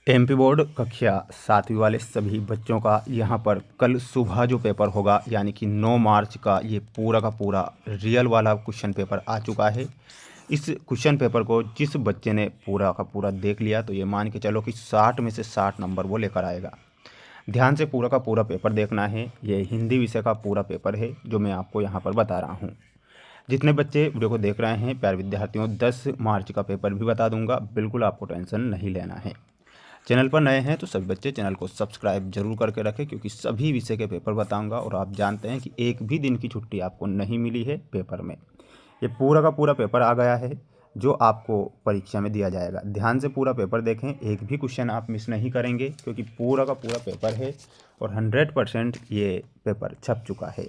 MP board कक्षा 7वीं वाले सभी बच्चों का यहाँ पर कल सुबह जो पेपर होगा यानी कि 9 मार्च का ये पूरा का पूरा रियल वाला क्वेश्चन पेपर आ चुका है। इस क्वेश्चन पेपर को जिस बच्चे ने पूरा का पूरा देख लिया तो ये मान के चलो कि 60 में से 60 नंबर वो लेकर आएगा। ध्यान से पूरा का पूरा पेपर देखना है। ये हिंदी विषय का पूरा पेपर है जो मैं आपको यहाँ पर बता रहा हूँ। जितने बच्चे वीडियो को देख रहे हैं प्यारे विद्यार्थियों, 10 मार्च का पेपर भी बता दूंगा, बिल्कुल आपको टेंशन नहीं लेना है। चैनल पर नए हैं तो सभी बच्चे चैनल को सब्सक्राइब जरूर करके रखें, क्योंकि सभी विषय के पेपर बताऊंगा और आप जानते हैं कि एक भी दिन की छुट्टी आपको नहीं मिली है पेपर में। ये पूरा का पूरा पेपर आ गया है जो आपको परीक्षा में दिया जाएगा। ध्यान से पूरा पेपर देखें, एक भी क्वेश्चन आप मिस नहीं करेंगे क्योंकि पूरा का पूरा पेपर है और 100% ये पेपर छप चुका है।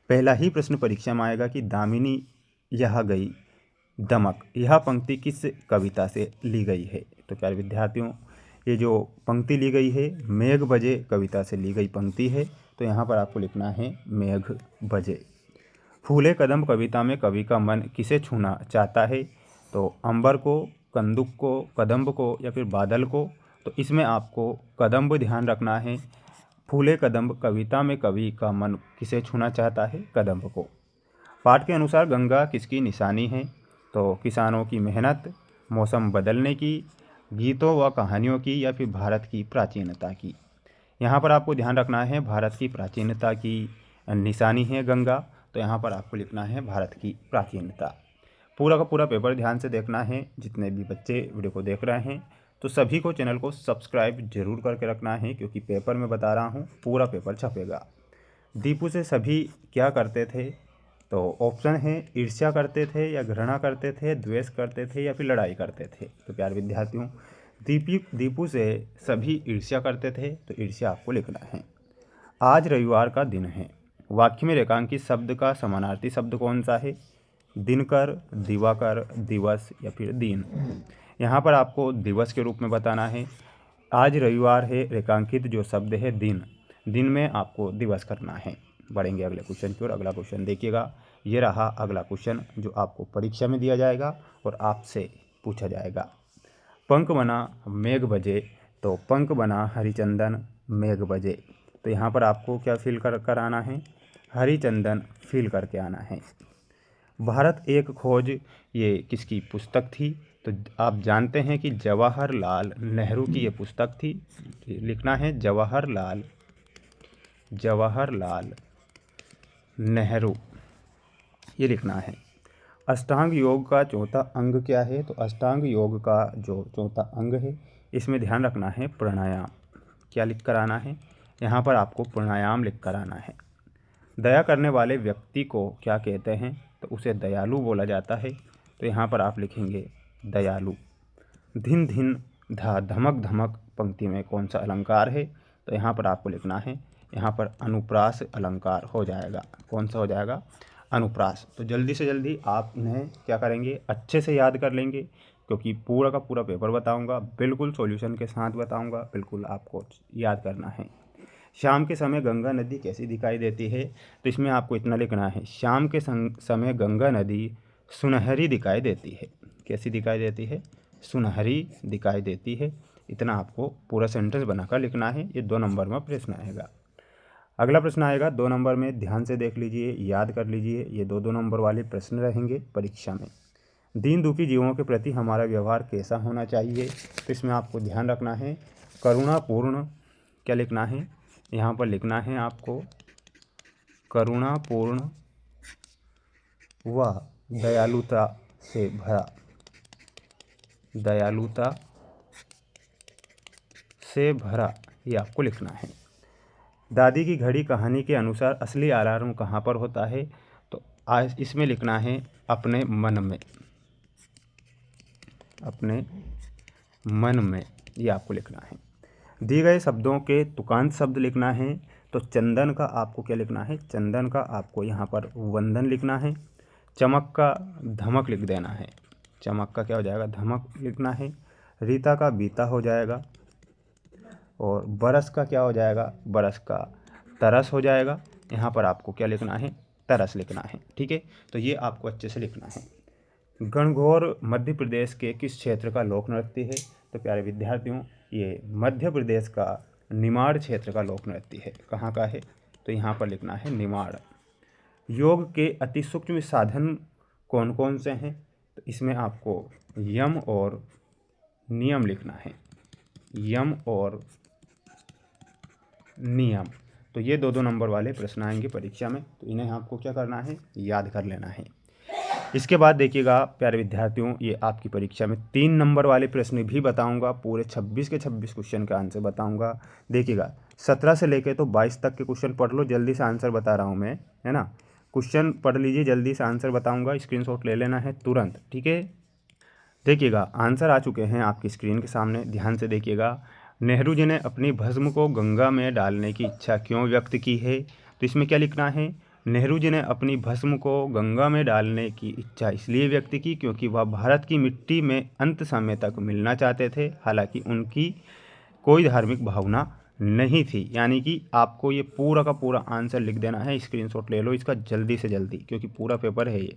पहला ही प्रश्न परीक्षा में आएगा कि दामिनी यह गई दमक, यह पंक्ति किस कविता से ली गई है। तो प्यारे विद्यार्थियों, ये जो पंक्ति ली गई है मेघ बजे कविता से ली गई पंक्ति है। तो यहाँ पर आपको लिखना है मेघ बजे। फूले कदम कविता में कवि का मन किसे छूना चाहता है। तो अंबर को, कंदुक को, कदम्ब को या फिर बादल को। तो इसमें आपको कदम्ब ध्यान रखना है। फूले कदम्ब कविता में कवि का मन किसे छूना चाहता है, कदम्ब को। पाठ के अनुसार गंगा किसकी निशानी है। तो किसानों की मेहनत, मौसम बदलने की, गीतों व कहानियों की या फिर भारत की प्राचीनता की। यहाँ पर आपको ध्यान रखना है भारत की प्राचीनता की निशानी है गंगा। तो यहाँ पर आपको लिखना है भारत की प्राचीनता। पूरा का पूरा पेपर ध्यान से देखना है। जितने भी बच्चे वीडियो को देख रहे हैं तो सभी को चैनल को सब्सक्राइब जरूर करके रखना है, क्योंकि पेपर में बता रहा हूँ पूरा पेपर छपेगा। दीपू से सभी क्या करते थे। तो ऑप्शन है ईर्ष्या करते थे या घृणा करते थे, द्वेष करते थे या फिर लड़ाई करते थे। तो प्यारे विद्यार्थियों, दीपू से सभी ईर्ष्या करते थे, तो ईर्ष्या आपको लिखना है। आज रविवार का दिन है। वाक्य में रेखांकित शब्द का समानार्थी शब्द कौन सा है। दिनकर, दिवाकर, दिवस या फिर दिन। यहाँ पर आपको दिवस के रूप में बताना है। आज रविवार है, रेखांकित जो शब्द है दिन, दिन में आपको दिवस करना है। बढ़ेंगे अगले क्वेश्चन की ओर। अगला क्वेश्चन देखिएगा, ये रहा अगला क्वेश्चन जो आपको परीक्षा में दिया जाएगा और आपसे पूछा जाएगा। पंख बना मेघ बजे। तो पंख बना हरिचंदन मेघ बजे। तो यहाँ पर आपको क्या फिल कर आना है, हरिचंदन फिल करके आना है। भारत एक खोज, ये किसकी पुस्तक थी। तो आप जानते हैं कि जवाहरलाल नेहरू की ये पुस्तक थी। लिखना है जवाहरलाल नेहरू, ये लिखना है। अष्टांग योग का चौथा अंग क्या है। तो अष्टांग योग का जो चौथा अंग है इसमें ध्यान रखना है प्राणायाम। क्या लिख कर आना है, यहाँ पर आपको प्राणायाम लिख कर आना है। दया करने वाले व्यक्ति को क्या कहते हैं। तो उसे दयालु बोला जाता है। तो यहाँ पर आप लिखेंगे दयालु। धिन धिन धा धमक धमक पंक्ति में कौन सा अलंकार है। तो यहाँ पर आपको लिखना है, यहाँ पर अनुप्रास अलंकार हो जाएगा। कौन सा हो जाएगा, अनुप्रास। तो जल्दी से जल्दी आप इन्हें क्या करेंगे, अच्छे से याद कर लेंगे, क्योंकि पूरा का पूरा पेपर बताऊंगा, बिल्कुल सॉल्यूशन के साथ बताऊंगा, बिल्कुल आपको याद करना है। शाम के समय गंगा नदी कैसी दिखाई देती है। तो इसमें आपको इतना लिखना है, शाम के समय गंगा नदी सुनहरी दिखाई देती है। कैसी दिखाई देती है, सुनहरी दिखाई देती है। इतना आपको पूरा सेंटेंस बनाकर लिखना है। ये 2 नंबर में प्रश्न आएगा। अगला प्रश्न आएगा 2 नंबर में, ध्यान से देख लीजिए, याद कर लीजिए। ये 2 नंबर वाले प्रश्न रहेंगे परीक्षा में। दीन दुखी जीवों के प्रति हमारा व्यवहार कैसा होना चाहिए। तो इसमें आपको ध्यान रखना है करुणापूर्ण, क्या लिखना है, यहाँ पर लिखना है आपको करुणापूर्ण व दयालुता से भरा, दयालुता से भरा, ये आपको लिखना है। दादी की घड़ी कहानी के अनुसार असली अलार्म कहाँ पर होता है। तो आज इसमें लिखना है अपने मन में, अपने मन में, ये आपको लिखना है। दिए गए शब्दों के तुकांत शब्द लिखना है। तो चंदन का आपको क्या लिखना है, चंदन का आपको यहाँ पर वंदन लिखना है। चमक का धमक लिख देना है, चमक का क्या हो जाएगा, धमक लिखना है। रीता का बीता हो जाएगा। और बरस का क्या हो जाएगा, बरस का तरस हो जाएगा। यहाँ पर आपको क्या लिखना है, तरस लिखना है। ठीक है, तो ये आपको अच्छे से लिखना है। गणगौर मध्य प्रदेश के किस क्षेत्र का लोक नृत्य है। तो प्यारे विद्यार्थियों, ये मध्य प्रदेश का निमाड़ क्षेत्र का लोक नृत्य है। कहाँ का है? तो यहाँ पर लिखना है निमाड़। योग के अति सूक्ष्म साधन कौन कौन से हैं? तो इसमें आपको यम और नियम लिखना है। यम और नियम, तो ये दो नंबर वाले प्रश्न आएंगे परीक्षा में, तो इन्हें आपको क्या करना है? याद कर लेना है। इसके बाद देखिएगा प्यारे विद्यार्थियों, ये आपकी परीक्षा में 3 नंबर वाले प्रश्न भी बताऊंगा। पूरे 26 के 26 क्वेश्चन का आंसर बताऊंगा। देखिएगा 17 से लेके तो 22 तक के क्वेश्चन पढ़ लो, जल्दी से आंसर बता रहा हूँ मैं, है ना। क्वेश्चन पढ़ लीजिए, जल्दी से आंसर बताऊँगा, स्क्रीनशॉट ले लेना है तुरंत, ठीक है। देखिएगा आंसर आ चुके हैं आपकी स्क्रीन के सामने, ध्यान से देखिएगा। नेहरू जी ने अपनी भस्म को गंगा में डालने की इच्छा क्यों व्यक्त की है? तो इसमें क्या लिखना है? नेहरू जी ने अपनी भस्म को गंगा में डालने की इच्छा इसलिए व्यक्त की क्योंकि वह भारत की मिट्टी में अंत समय तक मिलना चाहते थे, हालांकि उनकी कोई धार्मिक भावना नहीं थी। यानी कि आपको ये पूरा का पूरा आंसर लिख देना है, स्क्रीनशॉट ले लो इसका जल्दी से जल्दी, क्योंकि पूरा पेपर है ये।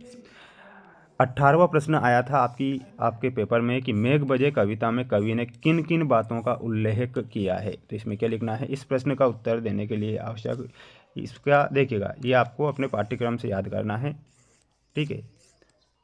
18वां प्रश्न आया था आपके पेपर में कि मेघ बजे कविता में कवि ने किन किन बातों का उल्लेख किया है? तो इसमें क्या लिखना है? इस प्रश्न का उत्तर देने के लिए आवश्यक इसका देखिएगा, ये आपको अपने पाठ्यक्रम से याद करना है, ठीक है।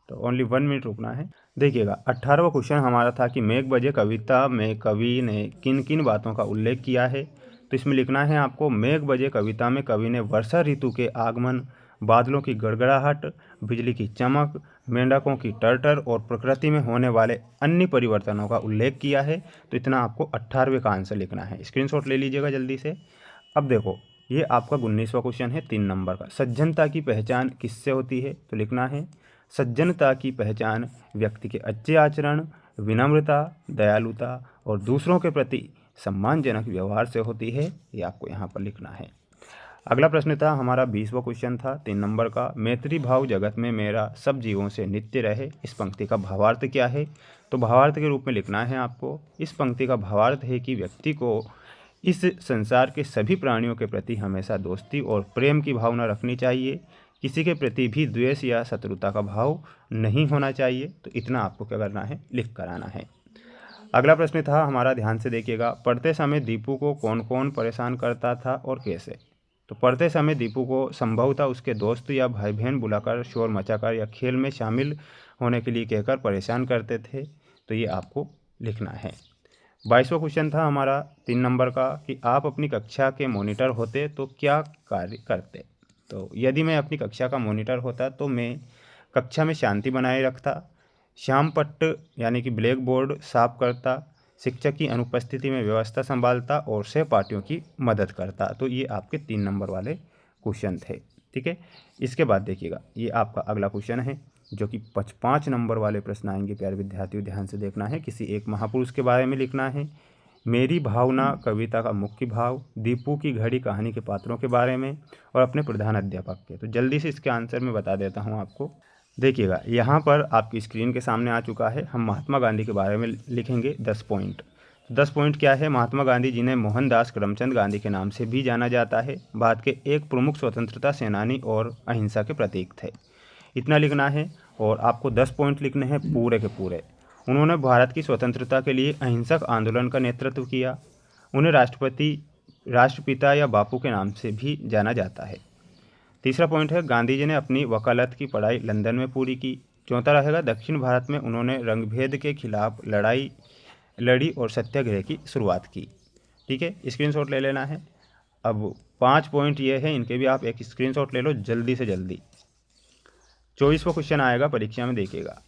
तो ओनली 1 मिनट रुकना है। देखिएगा 18वां क्वेश्चन हमारा था कि मेघ बजे कविता में कवि ने किन किन बातों का उल्लेख किया है? तो इसमें लिखना है आपको, मेघ बजे कविता में कवि ने वर्षा ऋतु के आगमन, बादलों की गड़गड़ाहट, बिजली की चमक, मेंढकों की टर्टर और प्रकृति में होने वाले अन्य परिवर्तनों का उल्लेख किया है। तो इतना आपको 18वें का आंसर लिखना है, स्क्रीनशॉट ले लीजिएगा जल्दी से। अब देखो ये आपका 19वां क्वेश्चन है 3 नंबर का। सज्जनता की पहचान किससे होती है? तो लिखना है, सज्जनता की पहचान व्यक्ति के अच्छे आचरण, विनम्रता, दयालुता और दूसरों के प्रति सम्मानजनक व्यवहार से होती है। ये आपको यहाँ पर लिखना है। अगला प्रश्न था हमारा 20वां क्वेश्चन था 3 नंबर का, मैत्री भाव जगत में मेरा सब जीवों से नित्य रहे, इस पंक्ति का भावार्थ क्या है? तो भावार्थ के रूप में लिखना है आपको, इस पंक्ति का भावार्थ है कि व्यक्ति को इस संसार के सभी प्राणियों के प्रति हमेशा दोस्ती और प्रेम की भावना रखनी चाहिए, किसी के प्रति भी द्वेष या शत्रुता का भाव नहीं होना चाहिए। तो इतना आपको क्या करना है? लिख कर आना है। अगला प्रश्न था हमारा, ध्यान से देखिएगा, पढ़ते समय दीपू को कौन कौन परेशान करता था और कैसे? तो पढ़ते समय दीपू को संभवतः उसके दोस्त या भाई बहन बुलाकर, शोर मचाकर या खेल में शामिल होने के लिए कहकर परेशान करते थे। तो ये आपको लिखना है। 22वां क्वेश्चन था हमारा 3 नंबर का कि आप अपनी कक्षा के मॉनिटर होते तो क्या कार्य करते? तो यदि मैं अपनी कक्षा का मॉनिटर होता तो मैं कक्षा में शांति बनाए रखता, श्याम पट्ट यानी कि ब्लैक बोर्ड साफ करता, शिक्षक की अनुपस्थिति में व्यवस्था संभालता और सहपाठियों की मदद करता। तो ये आपके 3 नंबर वाले क्वेश्चन थे, ठीक है। इसके बाद देखिएगा ये आपका अगला क्वेश्चन है जो कि 5 नंबर वाले प्रश्न आएंगे। प्यारे विद्यार्थियों ध्यान से देखना है, किसी एक महापुरुष के बारे में लिखना है, मेरी भावना कविता का मुख्य भाव, दीपू की घड़ी कहानी के पात्रों के बारे में और अपने प्रधान अध्यापक के। तो जल्दी से इसके आंसर मैं बता देता हूँ आपको। देखिएगा यहाँ पर आपकी स्क्रीन के सामने आ चुका है। हम महात्मा गांधी के बारे में लिखेंगे 10 पॉइंट। 10 पॉइंट क्या है? महात्मा गांधी जिन्हें मोहनदास करमचंद गांधी के नाम से भी जाना जाता है, भारत के एक प्रमुख स्वतंत्रता सेनानी और अहिंसा के प्रतीक थे। इतना लिखना है और आपको 10 पॉइंट लिखने हैं पूरे के पूरे। उन्होंने भारत की स्वतंत्रता के लिए अहिंसक आंदोलन का नेतृत्व किया। उन्हें राष्ट्रपिता या बापू के नाम से भी जाना जाता है। तीसरा पॉइंट है, गांधी जी ने अपनी वकालत की पढ़ाई लंदन में पूरी की। चौथा रहेगा, दक्षिण भारत में उन्होंने रंगभेद के खिलाफ लड़ी और सत्याग्रह की शुरुआत की। ठीक है, स्क्रीनशॉट ले लेना है। अब 5 पॉइंट ये है, इनके भी आप एक स्क्रीनशॉट ले लो जल्दी से जल्दी। 24वां क्वेश्चन आएगा परीक्षा में, देखिएगा,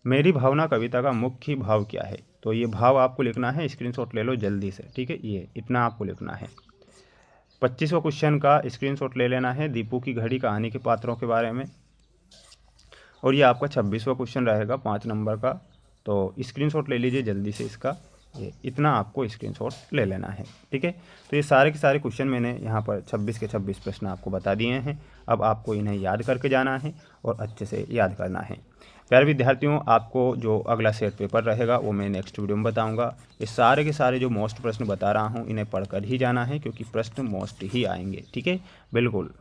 मेरी भावना कविता का मुख्य भाव क्या है? तो ये भाव आपको लिखना है, स्क्रीनशॉट ले लो जल्दी से। ठीक है, ये इतना आपको लिखना है। 25वां क्वेश्चन का स्क्रीनशॉट ले लेना है, दीपू की घड़ी कहानी के पात्रों के बारे में। और ये आपका 26वां क्वेश्चन रहेगा 5 नंबर का, तो स्क्रीनशॉट ले लीजिए जल्दी से इसका। ये इतना आपको स्क्रीनशॉट ले लेना है। ठीक है, तो ये सारे के सारे क्वेश्चन मैंने यहाँ पर 26 के 26 प्रश्न आपको बता दिए हैं। अब आपको इन्हें याद करके जाना है और अच्छे से याद करना है। प्यारे विद्यार्थियों, आपको जो अगला सेट पेपर रहेगा वो मैं नेक्स्ट वीडियो में बताऊंगा। ये सारे के सारे जो मोस्ट प्रश्न बता रहा हूँ इन्हें पढ़कर ही जाना है, क्योंकि प्रश्न मोस्ट ही आएंगे। ठीक है, बिल्कुल।